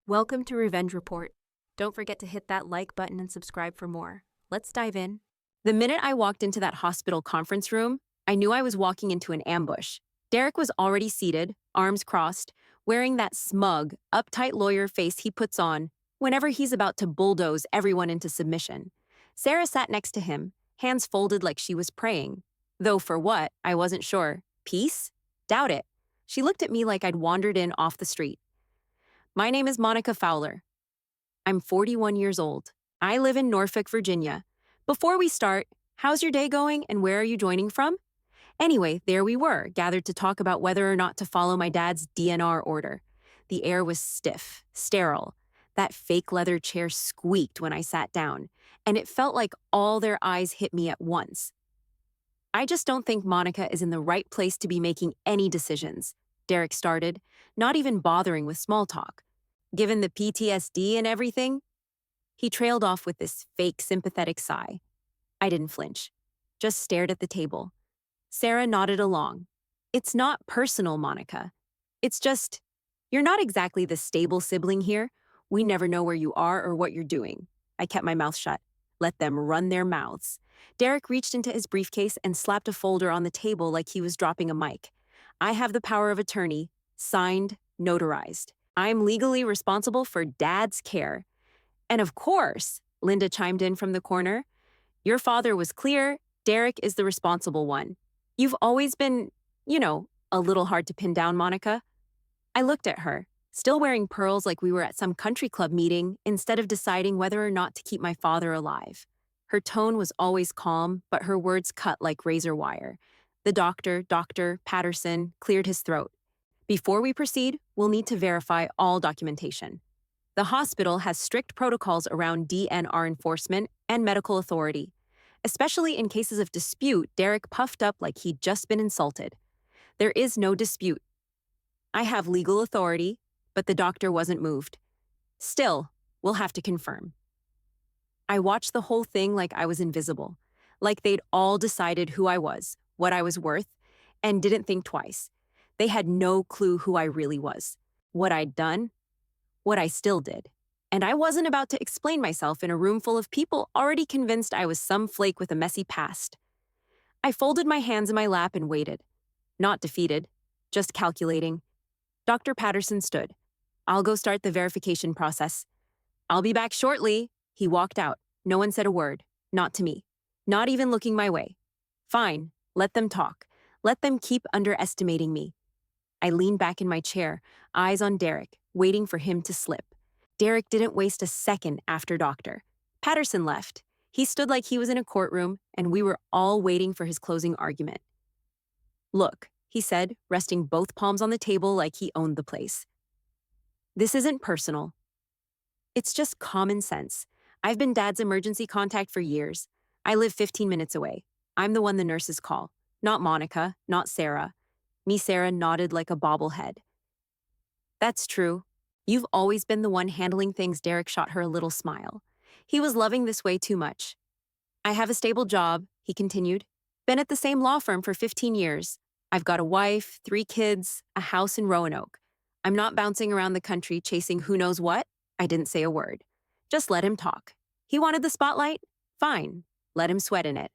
Welcome to Revenge Report. Don't forget to hit that like button and subscribe for more. Let's dive in. The minute I walked into that hospital conference room, I knew I was walking into an ambush. Derek was already seated, arms crossed, wearing that smug, uptight lawyer face he puts on whenever he's about to bulldoze everyone into submission. Sarah sat next to him, hands folded like she was praying. Though for what, I wasn't sure. Peace? Doubt it. She looked at me like I'd wandered in off the street. My name is Monica Fowler. I'm 41 years old. I live in Norfolk, Virginia. Before we start, how's your day going and where are you joining from? Anyway, there we were, gathered to talk about whether or not to follow my dad's DNR order. The air was stiff, sterile. That fake leather chair squeaked when I sat down, and it felt like all their eyes hit me at once. I just don't think Monica is in the right place to be making any decisions, Derek started, not even bothering with small talk. Given the PTSD and everything, he trailed off with this fake sympathetic sigh. I didn't flinch, just stared at the table. Sarah nodded along. It's not personal, Monica. It's just, you're not exactly the stable sibling here. We never know where you are or what you're doing. I kept my mouth shut. Let them run their mouths. Derek reached into his briefcase and slapped a folder on the table like he was dropping a mic. I have the power of attorney, signed, notarized. I'm legally responsible for Dad's care. And of course, Linda chimed in from the corner, your father was clear, Derek is the responsible one. You've always been, a little hard to pin down, Monica. I looked at her, still wearing pearls like we were at some country club meeting instead of deciding whether or not to keep my father alive. Her tone was always calm, but her words cut like razor wire. The doctor, Dr. Patterson, cleared his throat. Before we proceed, we'll need to verify all documentation. The hospital has strict protocols around DNR enforcement and medical authority. Especially in cases of dispute, Derek puffed up like he'd just been insulted. There is no dispute. I have legal authority, but the doctor wasn't moved. Still, we'll have to confirm. I watched the whole thing like I was invisible, like they'd all decided who I was, what I was worth, and didn't think twice. They had no clue who I really was, what I'd done, what I still did. And I wasn't about to explain myself in a room full of people already convinced I was some flake with a messy past. I folded my hands in my lap and waited. Not defeated, just calculating. Dr. Patterson stood. I'll go start the verification process. I'll be back shortly. He walked out. No one said a word. Not to me. Not even looking my way. Fine. Let them talk. Let them keep underestimating me. I leaned back in my chair, eyes on Derek, waiting for him to slip. Derek didn't waste a second after Dr. Patterson left. He stood like he was in a courtroom, and we were all waiting for his closing argument. Look, he said, resting both palms on the table like he owned the place. This isn't personal. It's just common sense. I've been Dad's emergency contact for years. I live 15 minutes away. I'm the one the nurses call. Not Monica, not Sarah. Sarah nodded like a bobblehead. That's true. You've always been the one handling things. Derek shot her a little smile. He was loving this way too much. I have a stable job, he continued. Been at the same law firm for 15 years. I've got a wife, 3 kids, a house in Roanoke. I'm not bouncing around the country chasing who knows what. I didn't say a word. Just let him talk. He wanted the spotlight? Fine. Let him sweat in it.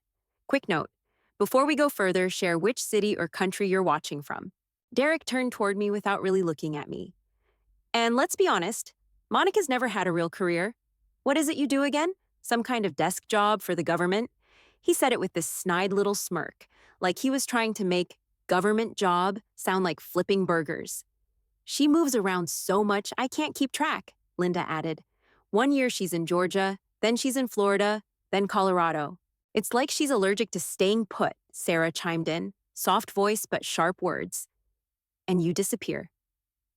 Quick note. Before we go further, share which city or country you're watching from. Derek turned toward me without really looking at me. And let's be honest, Monica's never had a real career. What is it you do again? Some kind of desk job for the government? He said it with this snide little smirk, like he was trying to make government job sound like flipping burgers. She moves around so much I can't keep track, Linda added. One year she's in Georgia, then she's in Florida, then Colorado. It's like she's allergic to staying put, Sarah chimed in, soft voice but sharp words. And you disappear.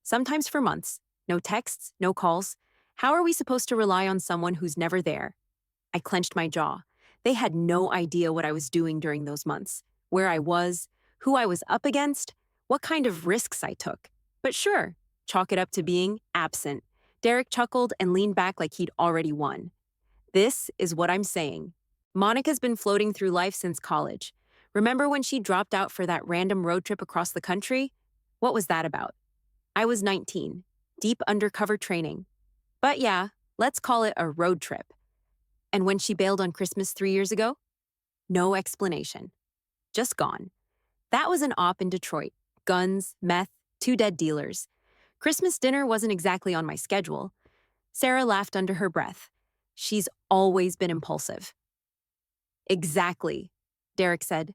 Sometimes for months. No texts, no calls. How are we supposed to rely on someone who's never there? I clenched my jaw. They had no idea what I was doing during those months, where I was, who I was up against, what kind of risks I took. But sure, chalk it up to being absent. Derek chuckled and leaned back like he'd already won. This is what I'm saying. Monica's been floating through life since college. Remember when she dropped out for that random road trip across the country? What was that about? I was 19, deep undercover training. But yeah, let's call it a road trip. And when she bailed on Christmas 3 years ago? No explanation. Just gone. That was an op in Detroit. Guns, meth, 2 dead dealers. Christmas dinner wasn't exactly on my schedule. Sarah laughed under her breath. She's always been impulsive. Exactly, Derek said.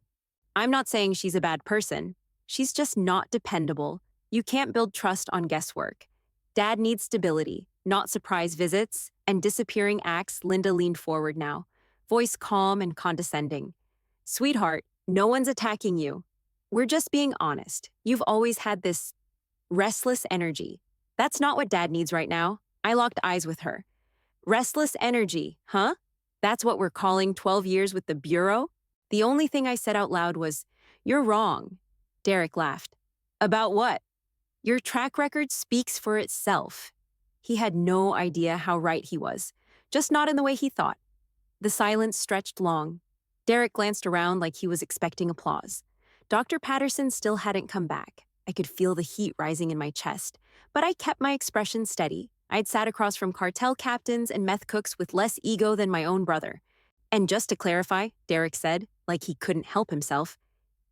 I'm not saying she's a bad person. She's just not dependable. You can't build trust on guesswork. Dad needs stability, not surprise visits and disappearing acts. Linda leaned forward now, voice calm and condescending. Sweetheart, no one's attacking you. We're just being honest. You've always had this restless energy. That's not what Dad needs right now. I locked eyes with her. Restless energy, huh? That's what we're calling 12 years with the Bureau? The only thing I said out loud was, "You're wrong." Derek laughed. About what? Your track record speaks for itself. He had no idea how right he was, just not in the way he thought. The silence stretched long. Derek glanced around like he was expecting applause. Dr. Patterson still hadn't come back. I could feel the heat rising in my chest, but I kept my expression steady. I'd sat across from cartel captains and meth cooks with less ego than my own brother. And just to clarify, Derek said, like he couldn't help himself,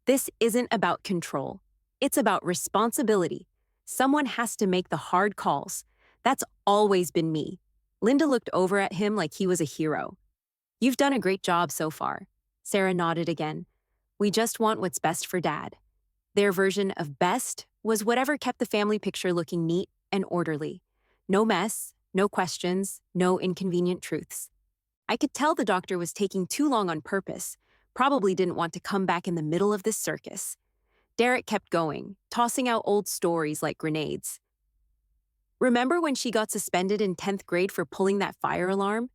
this isn't about control. It's about responsibility. Someone has to make the hard calls. That's always been me. Linda looked over at him like he was a hero. You've done a great job so far. Sarah nodded again. We just want what's best for Dad. Their version of best was whatever kept the family picture looking neat and orderly. No mess, no questions, no inconvenient truths. I could tell the doctor was taking too long on purpose, probably didn't want to come back in the middle of this circus. Derek kept going, tossing out old stories like grenades. Remember when she got suspended in 10th grade for pulling that fire alarm?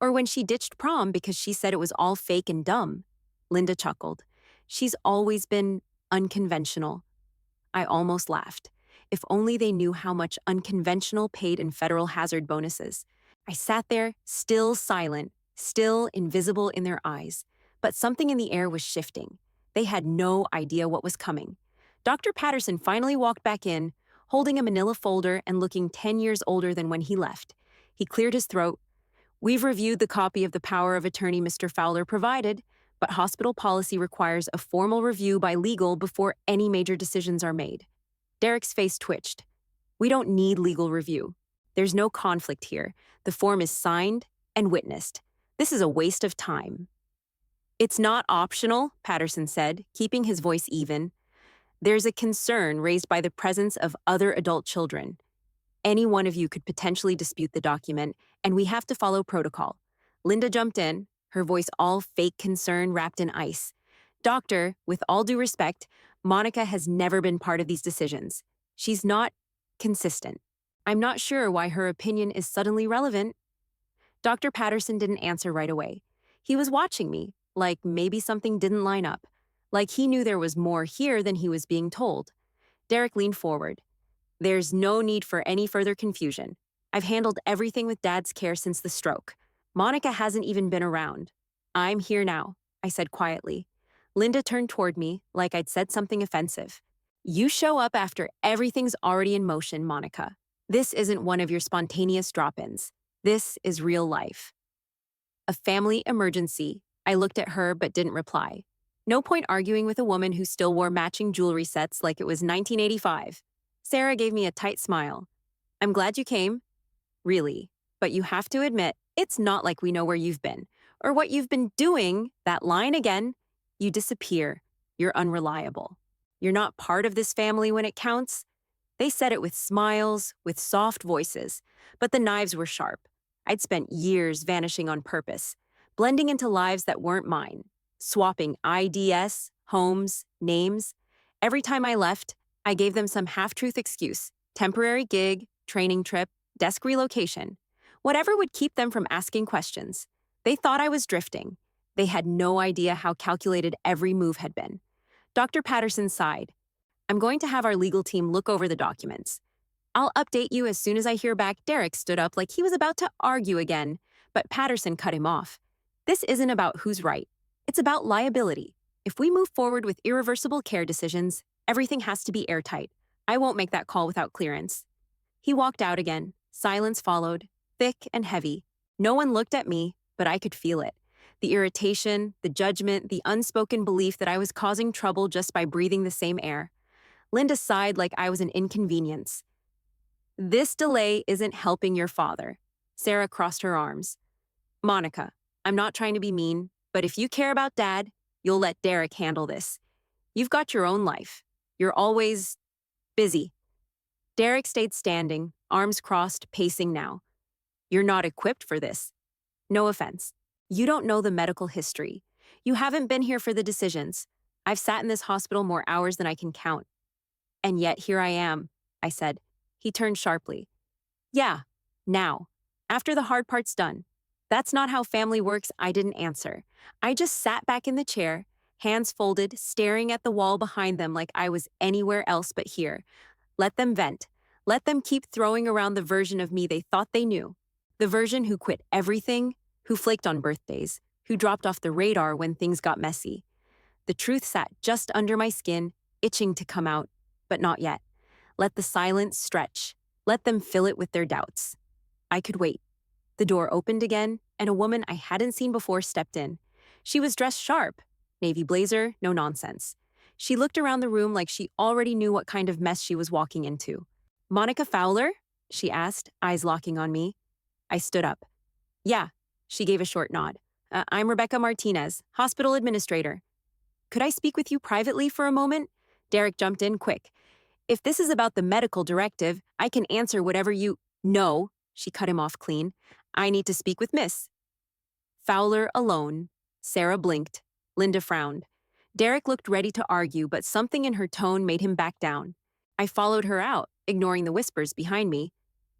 Or when she ditched prom because she said it was all fake and dumb? Linda chuckled. She's always been unconventional. I almost laughed. If only they knew how much unconventional paid in federal hazard bonuses. I sat there, still silent, still invisible in their eyes. But something in the air was shifting. They had no idea what was coming. Dr. Patterson finally walked back in, holding a manila folder and looking 10 years older than when he left. He cleared his throat. We've reviewed the copy of the power of attorney Mr. Fowler provided, but hospital policy requires a formal review by legal before any major decisions are made. Derek's face twitched. We don't need legal review. There's no conflict here. The form is signed and witnessed. This is a waste of time. It's not optional, Patterson said, keeping his voice even. There's a concern raised by the presence of other adult children. Any one of you could potentially dispute the document, and we have to follow protocol. Linda jumped in, her voice all fake concern wrapped in ice. Doctor, with all due respect, Monica has never been part of these decisions. She's not consistent. I'm not sure why her opinion is suddenly relevant. Dr. Patterson didn't answer right away. He was watching me, like maybe something didn't line up, like he knew there was more here than he was being told. Derek leaned forward. There's no need for any further confusion. I've handled everything with Dad's care since the stroke. Monica hasn't even been around. I'm here now, I said quietly. Linda turned toward me like I'd said something offensive. You show up after everything's already in motion, Monica. This isn't one of your spontaneous drop-ins. This is real life. A family emergency. I looked at her but didn't reply. No point arguing with a woman who still wore matching jewelry sets like it was 1985. Sarah gave me a tight smile. I'm glad you came. Really. But you have to admit, it's not like we know where you've been or what you've been doing. That line again. You disappear. You're unreliable. You're not part of this family when it counts. They said it with smiles, with soft voices, but the knives were sharp. I'd spent years vanishing on purpose, blending into lives that weren't mine, swapping IDs, homes, names. Every time I left, I gave them some half-truth excuse, temporary gig, training trip, desk relocation, whatever would keep them from asking questions. They thought I was drifting. They had no idea how calculated every move had been. Dr. Patterson sighed. I'm going to have our legal team look over the documents. I'll update you as soon as I hear back. Derek stood up like he was about to argue again, but Patterson cut him off. This isn't about who's right. It's about liability. If we move forward with irreversible care decisions, everything has to be airtight. I won't make that call without clearance. He walked out again. Silence followed. thick and heavy. No one looked at me, but I could feel it. The irritation, the judgment, the unspoken belief that I was causing trouble just by breathing the same air. Linda sighed like I was an inconvenience. This delay isn't helping your father. Sarah crossed her arms. Monica, I'm not trying to be mean, but if you care about Dad, you'll let Derek handle this. You've got your own life. You're always busy. Derek stayed standing, arms crossed, pacing now. You're not equipped for this. No offense. You don't know the medical history. You haven't been here for the decisions. I've sat in this hospital more hours than I can count. And yet here I am, I said. He turned sharply. Yeah, now. After the hard part's done. That's not how family works, I didn't answer. I just sat back in the chair, hands folded, staring at the wall behind them like I was anywhere else but here. Let them vent. Let them keep throwing around the version of me they thought they knew. The version who quit everything, who flaked on birthdays, who dropped off the radar when things got messy. The truth sat just under my skin, itching to come out, but not yet. Let the silence stretch. Let them fill it with their doubts. I could wait. The door opened again, and a woman I hadn't seen before stepped in. She was dressed sharp. Navy blazer, no nonsense. She looked around the room like she already knew what kind of mess she was walking into. Monica Fowler? She asked, eyes locking on me. I stood up. Yeah, she gave a short nod. I'm Rebecca Martinez, hospital administrator. Could I speak with you privately for a moment? Derek jumped in quick. If this is about the medical directive, I can answer whatever you— No, she cut him off clean. I need to speak with Miss Fowler alone. Sarah blinked. Linda frowned. Derek looked ready to argue, but something in her tone made him back down. I followed her out, ignoring the whispers behind me.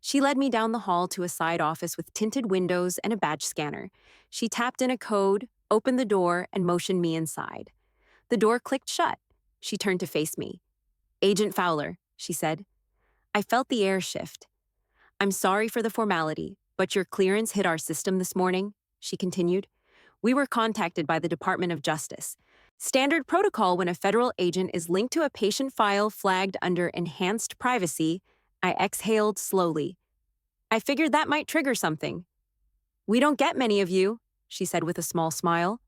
She led me down the hall to a side office with tinted windows and a badge scanner. She tapped in a code, opened the door, and motioned me inside. The door clicked shut. She turned to face me. Agent Fowler, she said. I felt the air shift. I'm sorry for the formality, but your clearance hit our system this morning, she continued. We were contacted by the Department of Justice. Standard protocol when a federal agent is linked to a patient file flagged under enhanced privacy. I exhaled slowly. I figured that might trigger something. We don't get many of you, she said with a small smile.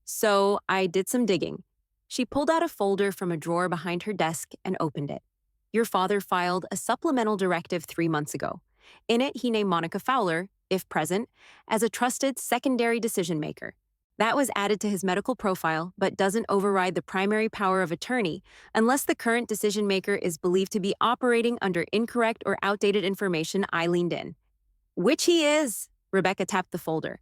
So I did some digging. She pulled out a folder from a drawer behind her desk and opened it. Your father filed a supplemental directive 3 months ago. In it, he named Monica Fowler, if present, as a trusted secondary decision maker. That was added to his medical profile, but doesn't override the primary power of attorney unless the current decision maker is believed to be operating under incorrect or outdated information. I leaned in. Which he is, Rebecca tapped the folder.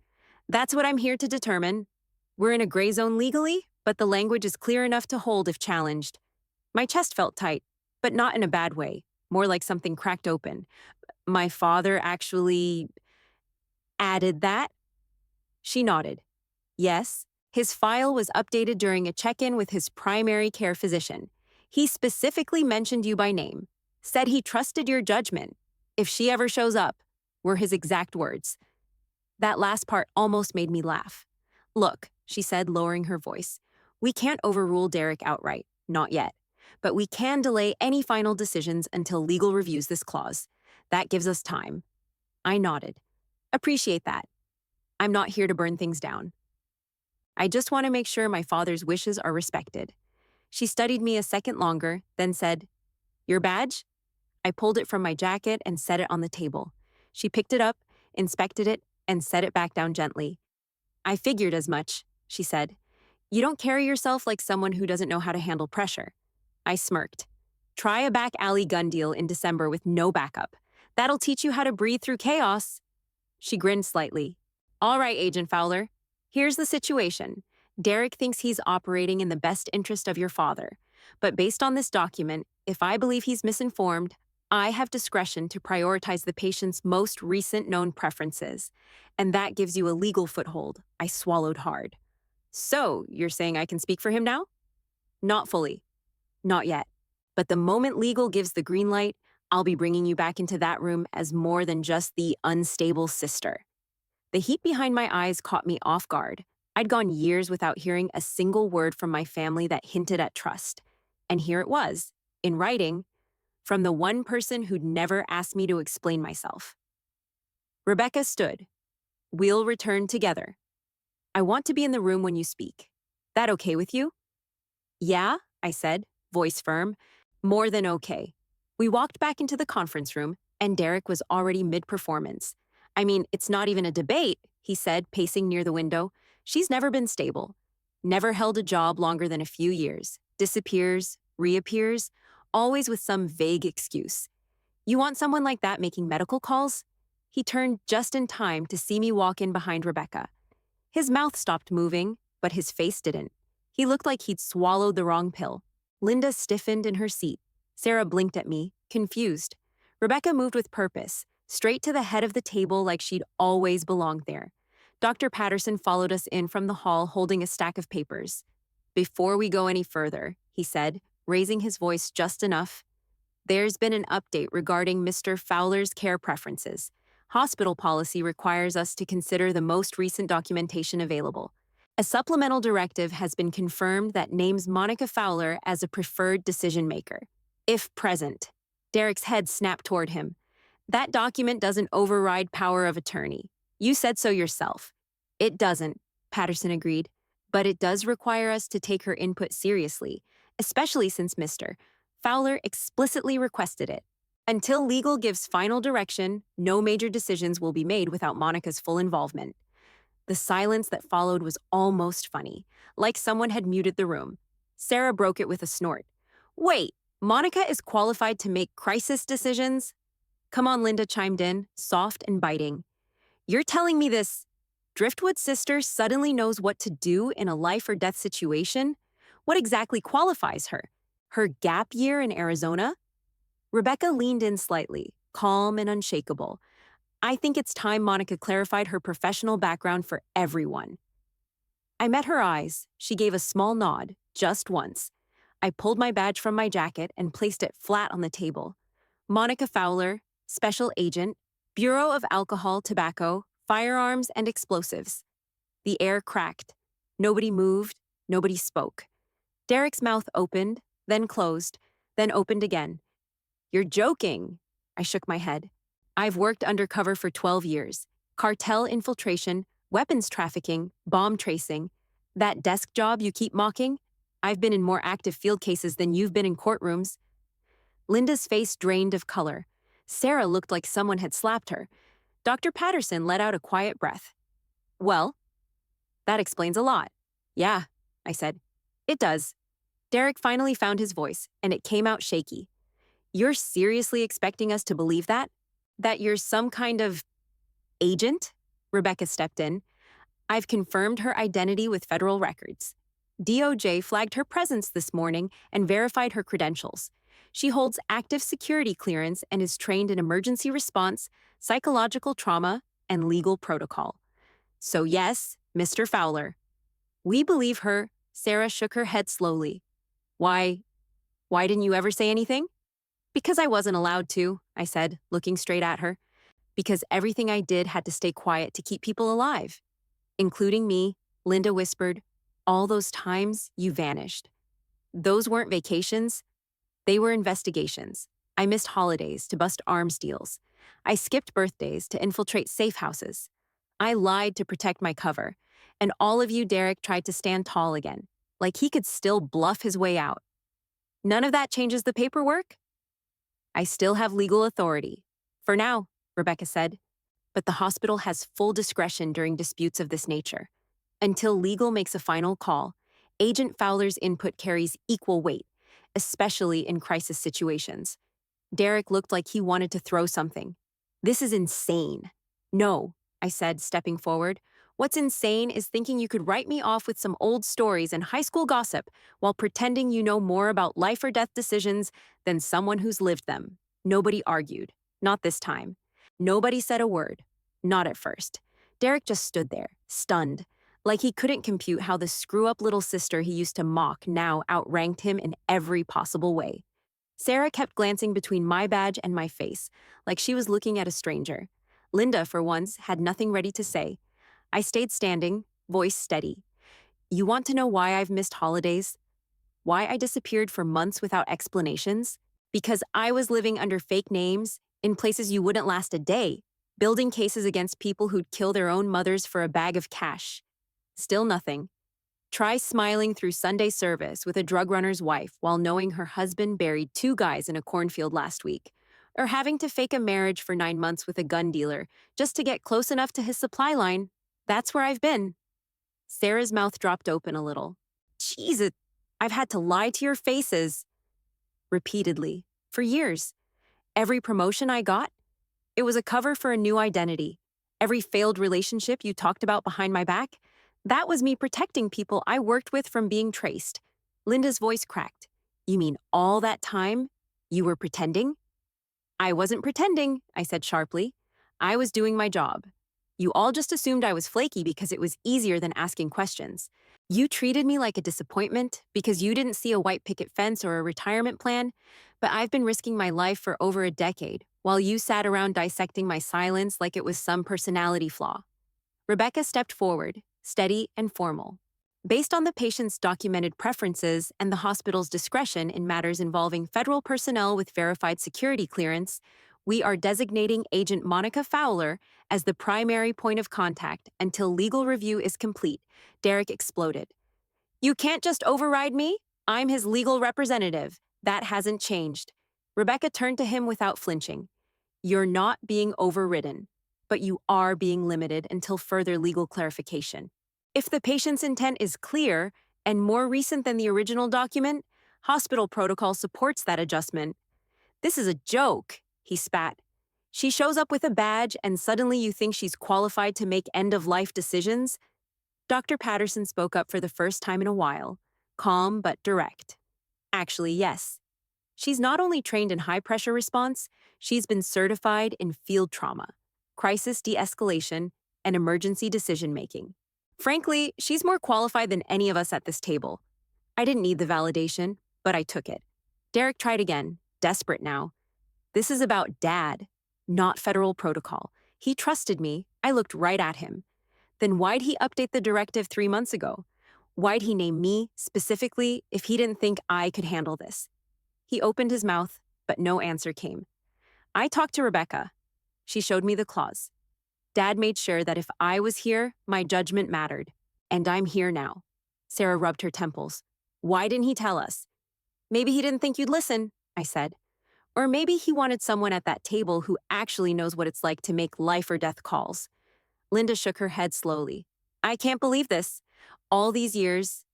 That's what I'm here to determine. We're in a gray zone legally, but the language is clear enough to hold if challenged. My chest felt tight, but not in a bad way, more like something cracked open. My father actually added that? She nodded. Yes, his file was updated during a check-in with his primary care physician. He specifically mentioned you by name, said he trusted your judgment. If she ever shows up, were his exact words. That last part almost made me laugh. Look, she said, lowering her voice, we can't overrule Derek outright, not yet. But we can delay any final decisions until legal reviews this clause. That gives us time. I nodded. Appreciate that. I'm not here to burn things down. I just want to make sure my father's wishes are respected. She studied me a second longer, then said, Your badge? I pulled it from my jacket and set it on the table. She picked it up, inspected it, and set it back down gently. I figured as much, she said. You don't carry yourself like someone who doesn't know how to handle pressure. I smirked. Try a back alley gun deal in December with no backup. That'll teach you how to breathe through chaos. She grinned slightly. All right, Agent Fowler. Here's the situation. Derek thinks he's operating in the best interest of your father. But based on this document, if I believe he's misinformed, I have discretion to prioritize the patient's most recent known preferences. And that gives you a legal foothold. I swallowed hard. So, you're saying I can speak for him now? Not fully. Not yet. But the moment legal gives the green light, I'll be bringing you back into that room as more than just the unstable sister. The heat behind my eyes caught me off guard. I'd gone years without hearing a single word from my family that hinted at trust. And here it was, in writing, from the one person who'd never asked me to explain myself. Rebecca stood. We'll return together. I want to be in the room when you speak. That okay with you? Yeah, I said, voice firm. More than okay. We walked back into the conference room, and Derek was already mid-performance. I mean, it's not even a debate, he said, pacing near the window. She's never been stable. Never held a job longer than a few years. Disappears, reappears, always with some vague excuse. You want someone like that making medical calls? He turned just in time to see me walk in behind Rebecca. His mouth stopped moving, but his face didn't. He looked like he'd swallowed the wrong pill. Linda stiffened in her seat. Sarah blinked at me, confused. Rebecca moved with purpose, straight to the head of the table like she'd always belonged there. Dr. Patterson followed us in from the hall holding a stack of papers. Before we go any further, he said, raising his voice just enough, there's been an update regarding Mr. Fowler's care preferences. Hospital policy requires us to consider the most recent documentation available. A supplemental directive has been confirmed that names Monica Fowler as a preferred decision maker, if present. Derek's head snapped toward him. That document doesn't override power of attorney. You said so yourself. It doesn't, Patterson agreed, but it does require us to take her input seriously, especially since Mr. Fowler explicitly requested it. Until legal gives final direction, no major decisions will be made without Monica's full involvement. The silence that followed was almost funny, like someone had muted the room. Sarah broke it with a snort. Wait, Monica is qualified to make crisis decisions? Come on, Linda chimed in, soft and biting. You're telling me this Driftwood sister suddenly knows what to do in a life or death situation? What exactly qualifies her? Her gap year in Arizona? Rebecca leaned in slightly, calm and unshakable. I think it's time Monica clarified her professional background for everyone. I met her eyes. She gave a small nod, just once. I pulled my badge from my jacket and placed it flat on the table. Monica Fowler, Special Agent, Bureau of Alcohol, Tobacco, Firearms, and Explosives. The air cracked. Nobody moved. Nobody spoke. Derek's mouth opened, then closed, then opened again. You're joking. I shook my head. I've worked undercover for 12 years. Cartel infiltration, weapons trafficking, bomb tracing. That desk job you keep mocking? I've been in more active field cases than you've been in courtrooms. Linda's face drained of color. Sarah looked like someone had slapped her. Dr. Patterson let out a quiet breath. Well, that explains a lot. Yeah, I said. It does. Derek finally found his voice, and it came out shaky. You're seriously expecting us to believe that? That you're some kind of agent? Rebecca stepped in. I've confirmed her identity with federal records. DOJ flagged her presence this morning and verified her credentials. She holds active security clearance and is trained in emergency response, psychological trauma, and legal protocol. So yes, Mr. Fowler. We believe her. Sarah shook her head slowly. Why didn't you ever say anything? Because I wasn't allowed to, I said, looking straight at her. Because everything I did had to stay quiet to keep people alive. Including me, Linda whispered, all those times you vanished. Those weren't vacations. They were investigations. I missed holidays to bust arms deals. I skipped birthdays to infiltrate safe houses. I lied to protect my cover. And all of you, Derek, tried to stand tall again, like he could still bluff his way out. None of that changes the paperwork? I still have legal authority. For now, Rebecca said. But the hospital has full discretion during disputes of this nature. Until legal makes a final call, Agent Fowler's input carries equal weight, especially in crisis situations. Derek looked like he wanted to throw something. This is insane. No, I said, stepping forward. What's insane is thinking you could write me off with some old stories and high school gossip while pretending you know more about life or death decisions than someone who's lived them. Nobody argued. Not this time. Nobody said a word. Not at first. Derek just stood there, stunned, like he couldn't compute how the screw-up little sister he used to mock now outranked him in every possible way. Sarah kept glancing between my badge and my face, like she was looking at a stranger. Linda, for once, had nothing ready to say. I stayed standing, voice steady. You want to know why I've missed holidays? Why I disappeared for months without explanations? Because I was living under fake names in places you wouldn't last a day. building cases against people who'd kill their own mothers for a bag of cash. Still nothing. Try smiling through Sunday service with a drug runner's wife while knowing her husband buried two guys in a cornfield last week, or having to fake a marriage for 9 months with a gun dealer just to get close enough to his supply line. That's where I've been. Sarah's mouth dropped open a little. Jesus, I've had to lie to your faces. Repeatedly. For years. Every promotion I got, it was a cover for a new identity. Every failed relationship you talked about behind my back, that was me protecting people I worked with from being traced. Linda's voice cracked. You mean all that time you were pretending? I wasn't pretending, I said sharply. I was doing my job. You all just assumed I was flaky because it was easier than asking questions. You treated me like a disappointment because you didn't see a white picket fence or a retirement plan, but I've been risking my life for over a decade, while you sat around dissecting my silence like it was some personality flaw. Rebecca stepped forward, steady and formal. Based on the patient's documented preferences and the hospital's discretion in matters involving federal personnel with verified security clearance, we are designating Agent Monica Fowler as the primary point of contact until legal review is complete, Derek exploded. You can't just override me. I'm his legal representative. That hasn't changed. Rebecca turned to him without flinching. You're not being overridden, but you are being limited until further legal clarification. If the patient's intent is clear and more recent than the original document, hospital protocol supports that adjustment. This is a joke, he spat. She shows up with a badge and suddenly you think she's qualified to make end-of-life decisions? Dr. Patterson spoke up for the first time in a while, calm but direct. Actually, yes. She's not only trained in high-pressure response, she's been certified in field trauma, crisis de-escalation, and emergency decision-making. Frankly, she's more qualified than any of us at this table. I didn't need the validation, but I took it. Derek tried again, desperate now. This is about Dad, not federal protocol. He trusted me. I looked right at him. Then why'd he update the directive 3 months ago? Why'd he name me specifically if he didn't think I could handle this? He opened his mouth, but no answer came. I talked to Rebecca. She showed me the clause. Dad made sure that if I was here, my judgment mattered. And I'm here now. Sarah rubbed her temples. Why didn't he tell us? Maybe he didn't think you'd listen, I said. Or maybe he wanted someone at that table who actually knows what it's like to make life or death calls. Linda shook her head slowly. I can't believe this. All these years.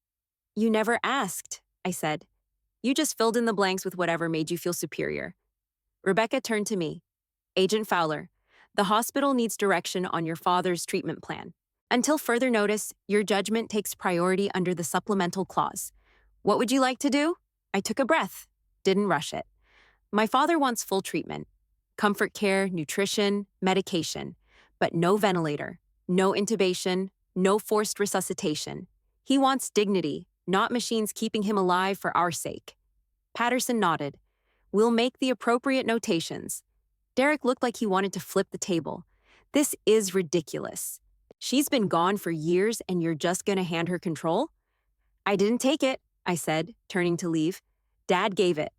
You never asked, I said. You just filled in the blanks with whatever made you feel superior. Rebecca turned to me. Agent Fowler, the hospital needs direction on your father's treatment plan. Until further notice, your judgment takes priority under the supplemental clause. What would you like to do? I took a breath, didn't rush it. My father wants full treatment. Comfort care, nutrition, medication. But no ventilator, no intubation, no forced resuscitation. He wants dignity, not machines keeping him alive for our sake. Patterson nodded. We'll make the appropriate notations. Derek looked like he wanted to flip the table. This is ridiculous. She's been gone for years and you're just gonna hand her control? I didn't take it, I said, turning to leave. Dad gave it.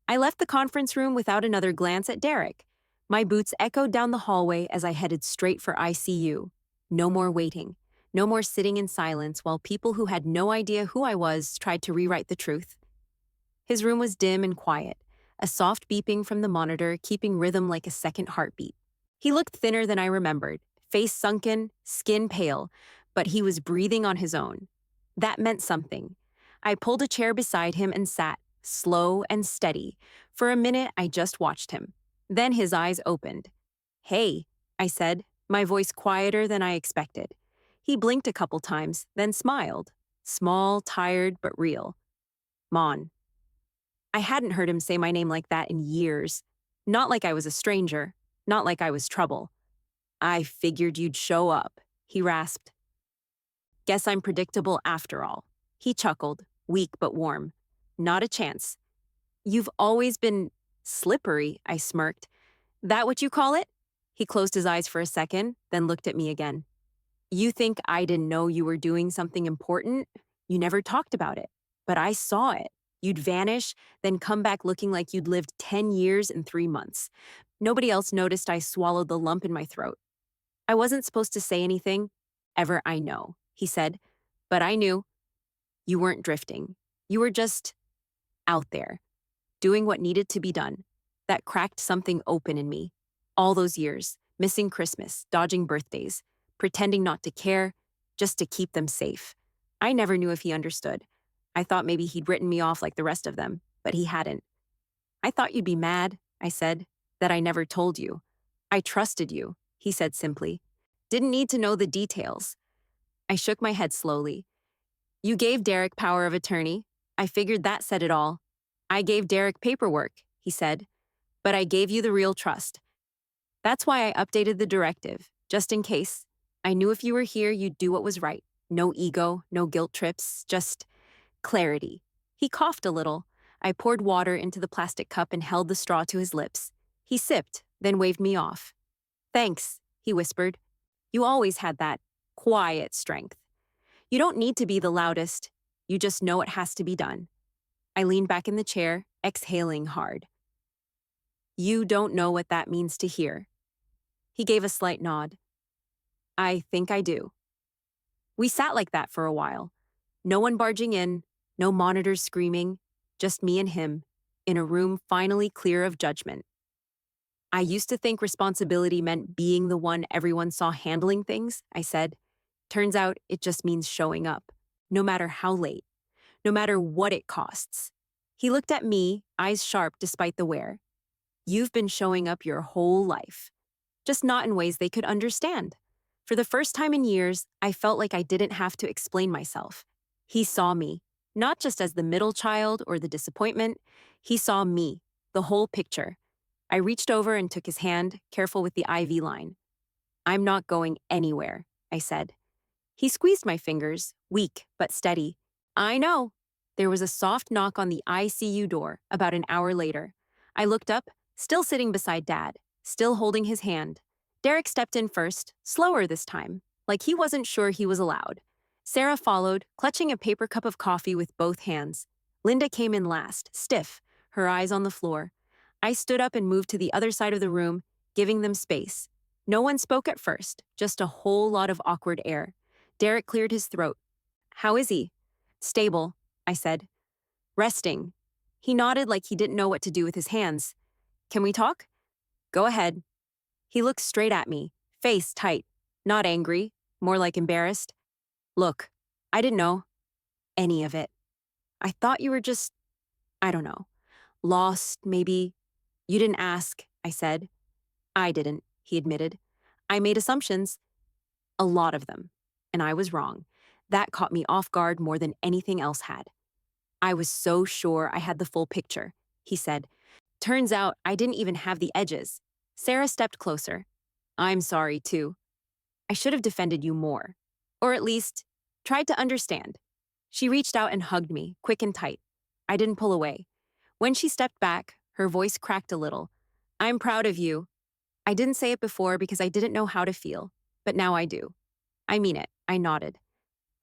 I left the conference room without another glance at Derek. My boots echoed down the hallway as I headed straight for ICU. No more waiting. No more sitting in silence while people who had no idea who I was tried to rewrite the truth. His room was dim and quiet, a soft beeping from the monitor keeping rhythm like a second heartbeat. He looked thinner than I remembered, face sunken, skin pale, but he was breathing on his own. That meant something. I pulled a chair beside him and sat, slow and steady. For a minute, I just watched him. Then his eyes opened. Hey, I said, my voice quieter than I expected. He blinked a couple times, then smiled. Small, tired, but real. Mon. I hadn't heard him say my name like that in years. Not like I was a stranger. Not like I was trouble. I figured you'd show up, he rasped. Guess I'm predictable after all. He chuckled, weak but warm. Not a chance. You've always been slippery, I smirked. That what you call it? He closed his eyes for a second, then looked at me again. You think I didn't know you were doing something important? You never talked about it. But I saw it. You'd vanish, then come back looking like you'd lived 10 years and 3 months. Nobody else noticed I swallowed the lump in my throat. I wasn't supposed to say anything. Ever, I know, he said. But I knew. You weren't drifting. You were just out there, doing what needed to be done. That cracked something open in me. All those years, missing Christmas, dodging birthdays, pretending not to care, just to keep them safe. I never knew if he understood. I thought maybe he'd written me off like the rest of them, but he hadn't. I thought you'd be mad, I said, that I never told you. I trusted you, he said simply. Didn't need to know the details. I shook my head slowly. You gave Derek power of attorney. I figured that said it all. I gave Derek paperwork, he said, but I gave you the real trust. That's why I updated the directive, just in case. I knew if you were here, you'd do what was right. No ego, no guilt trips, just clarity. He coughed a little. I poured water into the plastic cup and held the straw to his lips. He sipped, then waved me off. Thanks, he whispered. You always had that quiet strength. You don't need to be the loudest. You just know it has to be done. I leaned back in the chair, exhaling hard. You don't know what that means to hear. He gave a slight nod. I think I do. We sat like that for a while. No one barging in, no monitors screaming, just me and him, in a room finally clear of judgment. I used to think responsibility meant being the one everyone saw handling things, I said. Turns out it just means showing up, no matter how late, no matter what it costs. He looked at me, eyes sharp despite the wear. You've been showing up your whole life, just not in ways they could understand. For the first time in years, I felt like I didn't have to explain myself. He saw me, not just as the middle child or the disappointment. He saw me, the whole picture. I reached over and took his hand, careful with the IV line. I'm not going anywhere, I said. He squeezed my fingers, weak but steady. I know. There was a soft knock on the ICU door about an hour later. I looked up, still sitting beside Dad, still holding his hand. Derek stepped in first, slower this time, like he wasn't sure he was allowed. Sarah followed, clutching a paper cup of coffee with both hands. Linda came in last, stiff, her eyes on the floor. I stood up and moved to the other side of the room, giving them space. No one spoke at first, just a whole lot of awkward air. Derek cleared his throat. How is he? Stable, I said. Resting. He nodded like he didn't know what to do with his hands. Can we talk? Go ahead. He looked straight at me, face tight, not angry, more like embarrassed. Look, I didn't know any of it. I thought you were just, I don't know, lost, maybe. You didn't ask, I said. I didn't, he admitted. I made assumptions, a lot of them, and I was wrong. That caught me off guard more than anything else had. I was so sure I had the full picture, he said. Turns out I didn't even have the edges. Sarah stepped closer. I'm sorry, too. I should have defended you more. Or at least, tried to understand. She reached out and hugged me, quick and tight. I didn't pull away. When she stepped back, her voice cracked a little. I'm proud of you. I didn't say it before because I didn't know how to feel, but now I do. I mean it, I nodded.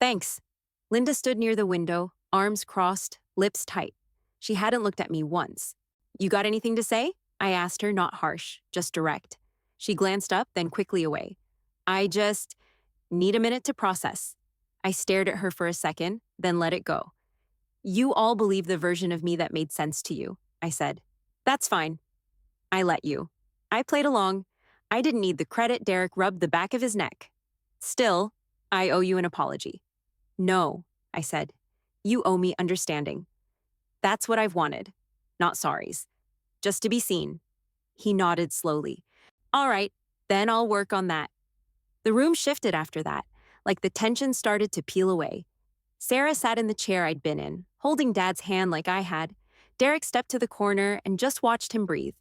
Thanks. Linda stood near the window, arms crossed, lips tight. She hadn't looked at me once. You got anything to say? I asked her, not harsh, just direct. She glanced up, then quickly away. I just need a minute to process. I stared at her for a second, then let it go. You all believe the version of me that made sense to you, I said. That's fine. I let you. I played along. I didn't need the credit. Derek rubbed the back of his neck. Still, I owe you an apology. No, I said. You owe me understanding. That's what I've wanted. Not sorries. Just to be seen. He nodded slowly. All right, then I'll work on that. The room shifted after that, like the tension started to peel away. Sarah sat in the chair I'd been in, holding Dad's hand like I had. Derek stepped to the corner and just watched him breathe.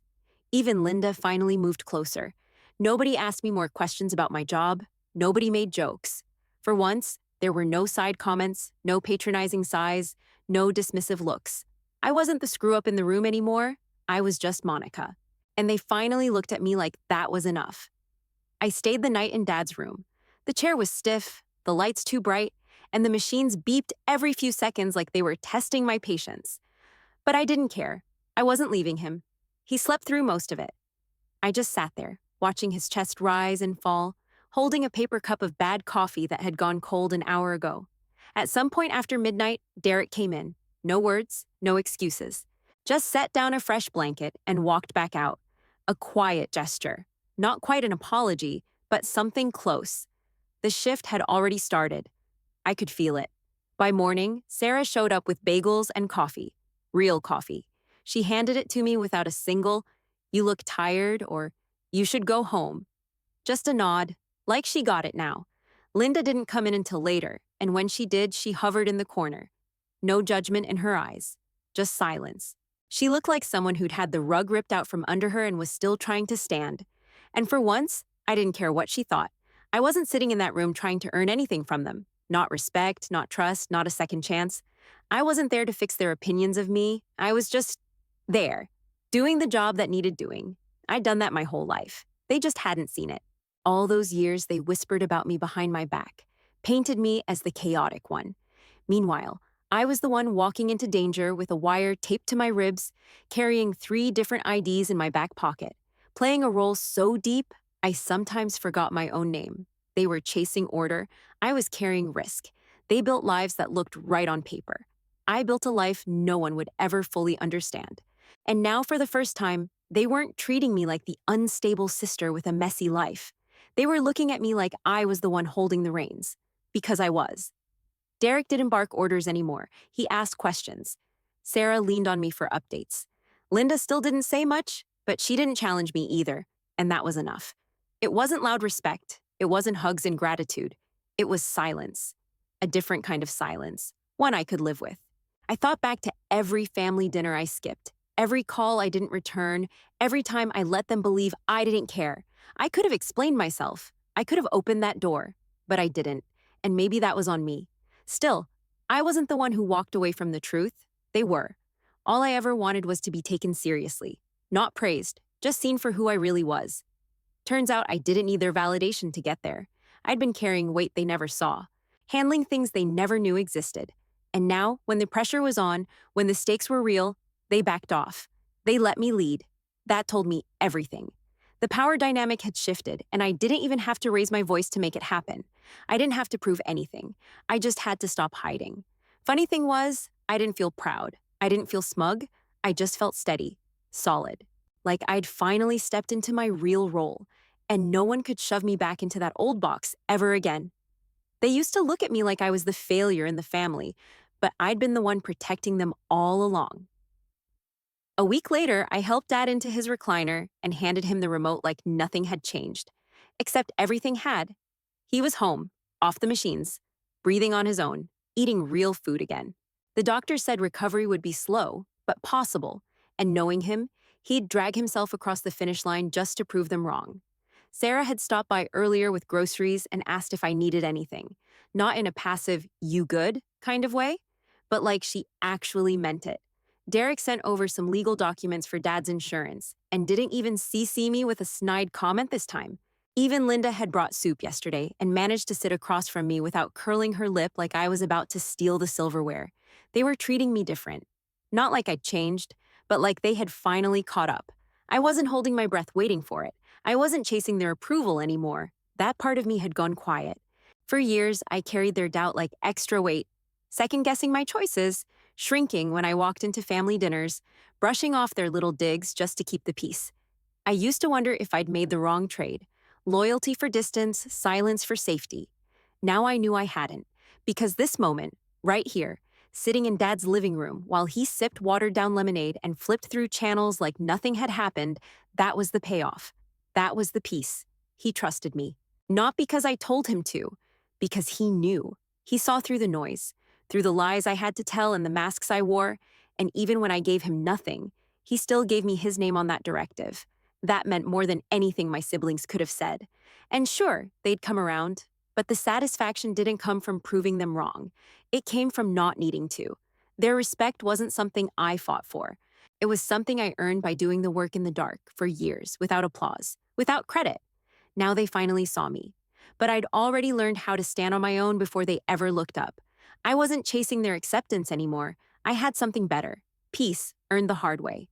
Even Linda finally moved closer. Nobody asked me more questions about my job. Nobody made jokes. For once, there were no side comments, no patronizing sighs, no dismissive looks. I wasn't the screw-up in the room anymore. I was just Monica. And they finally looked at me like that was enough. I stayed the night in Dad's room. The chair was stiff, the lights too bright, and the machines beeped every few seconds like they were testing my patience. But I didn't care. I wasn't leaving him. He slept through most of it. I just sat there, watching his chest rise and fall, holding a paper cup of bad coffee that had gone cold an hour ago. At some point after midnight, Derek came in. No words, no excuses. Just set down a fresh blanket and walked back out. A quiet gesture. Not quite an apology, but something close. The shift had already started. I could feel it. By morning, Sarah showed up with bagels and coffee. Real coffee. She handed it to me without a single, "You look tired," or "You should go home." Just a nod, like she got it now. Linda didn't come in until later, and when she did, she hovered in the corner. No judgment in her eyes, just silence. She looked like someone who'd had the rug ripped out from under her and was still trying to stand. And for once, I didn't care what she thought. I wasn't sitting in that room trying to earn anything from them. Not respect, not trust, not a second chance. I wasn't there to fix their opinions of me. I was just there, doing the job that needed doing. I'd done that my whole life. They just hadn't seen it. All those years they whispered about me behind my back, painted me as the chaotic one. Meanwhile, I was the one walking into danger with a wire taped to my ribs, carrying 3 different IDs in my back pocket, playing a role so deep, I sometimes forgot my own name. They were chasing order, I was carrying risk. They built lives that looked right on paper. I built a life no one would ever fully understand. And now, for the first time, they weren't treating me like the unstable sister with a messy life. They were looking at me like I was the one holding the reins. Because I was. Derek didn't bark orders anymore. He asked questions. Sarah leaned on me for updates. Linda still didn't say much, but she didn't challenge me either, and that was enough. It wasn't loud respect. It wasn't hugs and gratitude. It was silence. A different kind of silence, one I could live with. I thought back to every family dinner I skipped, every call I didn't return, every time I let them believe I didn't care. I could have explained myself. I could have opened that door, but I didn't, and maybe that was on me. Still, I wasn't the one who walked away from the truth. They were. All I ever wanted was to be taken seriously, not praised, just seen for who I really was. Turns out I didn't need their validation to get there. I'd been carrying weight they never saw, handling things they never knew existed. And now, when the pressure was on, when the stakes were real, they backed off. They let me lead. That told me everything. The power dynamic had shifted, and I didn't even have to raise my voice to make it happen. I didn't have to prove anything. I just had to stop hiding. Funny thing was, I didn't feel proud. I didn't feel smug. I just felt steady, solid. Like I'd finally stepped into my real role, and no one could shove me back into that old box ever again. They used to look at me like I was the failure in the family, but I'd been the one protecting them all along. A week later, I helped Dad into his recliner and handed him the remote like nothing had changed. Except everything had. He was home, off the machines, breathing on his own, eating real food again. The doctor said recovery would be slow, but possible, and knowing him, he'd drag himself across the finish line just to prove them wrong. Sarah had stopped by earlier with groceries and asked if I needed anything, not in a passive, "you good" kind of way, but like she actually meant it. Derek sent over some legal documents for Dad's insurance and didn't even CC me with a snide comment this time. Even Linda had brought soup yesterday and managed to sit across from me without curling her lip like I was about to steal the silverware. They were treating me different. Not like I'd changed, but like they had finally caught up. I wasn't holding my breath waiting for it. I wasn't chasing their approval anymore. That part of me had gone quiet. For years, I carried their doubt like extra weight, second-guessing my choices, shrinking when I walked into family dinners, brushing off their little digs just to keep the peace. I used to wonder if I'd made the wrong trade. Loyalty for distance, silence for safety. Now I knew I hadn't, because this moment, right here, sitting in Dad's living room while he sipped watered-down lemonade and flipped through channels like nothing had happened, that was the payoff. That was the peace. He trusted me. Not because I told him to, because he knew. He saw through the noise, through the lies I had to tell and the masks I wore, and even when I gave him nothing, he still gave me his name on that directive. That meant more than anything my siblings could have said. And sure, they'd come around, but the satisfaction didn't come from proving them wrong. It came from not needing to. Their respect wasn't something I fought for. It was something I earned by doing the work in the dark for years, without applause, without credit. Now they finally saw me. But I'd already learned how to stand on my own before they ever looked up. I wasn't chasing their acceptance anymore. I had something better. Peace, earned the hard way.